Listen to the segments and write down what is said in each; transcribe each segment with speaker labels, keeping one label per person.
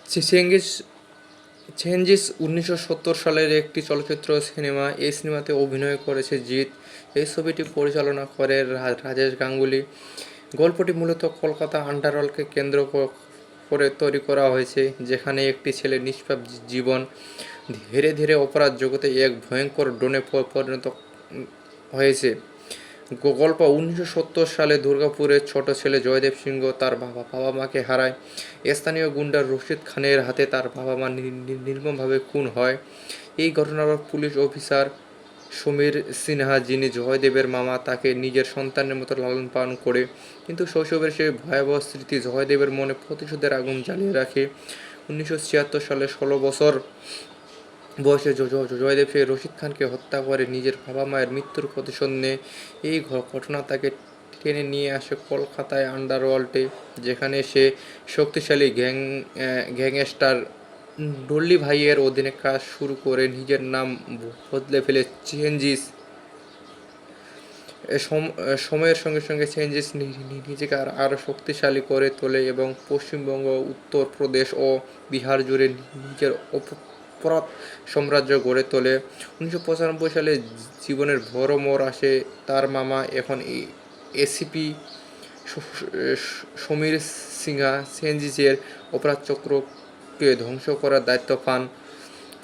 Speaker 1: Genghis চেঞ্জিস 1970 সালের একটি চলচ্চিত্র সিনেমা। এই সিনেমাতে অভিনয় করেছে জিৎ। এই ছবিটি পরিচালনা করে রাজেশ গাঙ্গুলি। গল্পটি মূলত কলকাতা আন্ডারওয়ার্ল্ডকে কেন্দ্র করে তৈরি করা হয়েছে, যেখানে একটি ছেলে নিষ্পাপ জীবন ধীরে ধীরে অপরাধ জগতে এক ভয়ঙ্কর ডনে পরিণত হয়েছে। গল্প 1970 সালে দুর্গাপুরের ছোট ছেলে জয়দেব সিংহ তার বাবা মাকে হারায়। স্থানীয় গুন্ডা রশিদ খানের হাতে তার বাবা মা নির্মমভাবে খুন হয়। এই ঘটনার পর পুলিশ অফিসার সমীর সিনহা, যিনি জয়দেবের মামা, তাকে নিজের সন্তানের মতো লালন পালন করে। কিন্তু শৈশবের সেই ভয়াবহ স্মৃতি জয়দেবের মনে প্রতিশোধের আগুন জ্বালিয়ে রাখে। 1976 সালে 16 বছর বয়সে জয়দেব সেই রশিদ খানকে হত্যা করে নিজের বাবা মায়ের মৃত্যুর প্রতিশোধ নেয়। এই ঘটনা তাকে টেনে নিয়ে আসে কলকাতায় আন্ডারওয়ার্ল্ডে, যেখানে সে শক্তিশালী গ্যাংস্টার ডলি ভাইয়ের অধীনে কাজ শুরু করে নিজের নাম বদলে ফেলে চেঞ্জিস। সময়ের সঙ্গে সঙ্গে চেঞ্জিস নিজেকে আরও শক্তিশালী করে তোলে এবং পশ্চিমবঙ্গ, উত্তরপ্রদেশ ও বিহার জুড়ে নিজের অপরাধ সাম্রাজ্য গড়ে তোলে। 1995 সালে জীবনের বড় মোড় আসে। তার মামা, এখন এসিপি সমীর সিনহা, চেঞ্জিসের অপরাধচক্রকে ধ্বংস করার দায়িত্ব পান।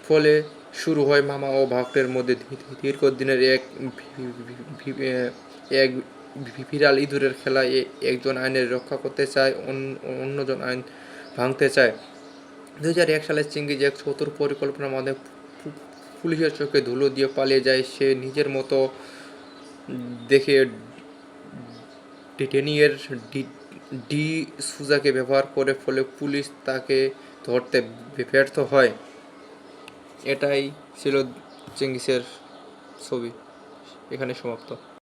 Speaker 1: ফলে শুরু হয় মামা ও ভাগ্নের মধ্যে দীর্ঘদিনের এক বিড়াল ইঁদুরের খেলা। একজন আইনের রক্ষা করতে চায়, অন্যজন আইন ভাঙতে চায়। 2001 সালে চেঙ্গিস এক চতুর পরিকল্পনার মাধ্যমে পুলিশের চোখে ধুলো দিয়ে পালিয়ে যায়। সে নিজের মতো দেখে ড্যানিয়েল ডি সুজাকে ব্যবহার করে, ফলে পুলিশ তাকে ধরতে ব্যর্থ হয়। এটাই ছিল চেঙ্গিসের ছবি। এখানে সমাপ্ত।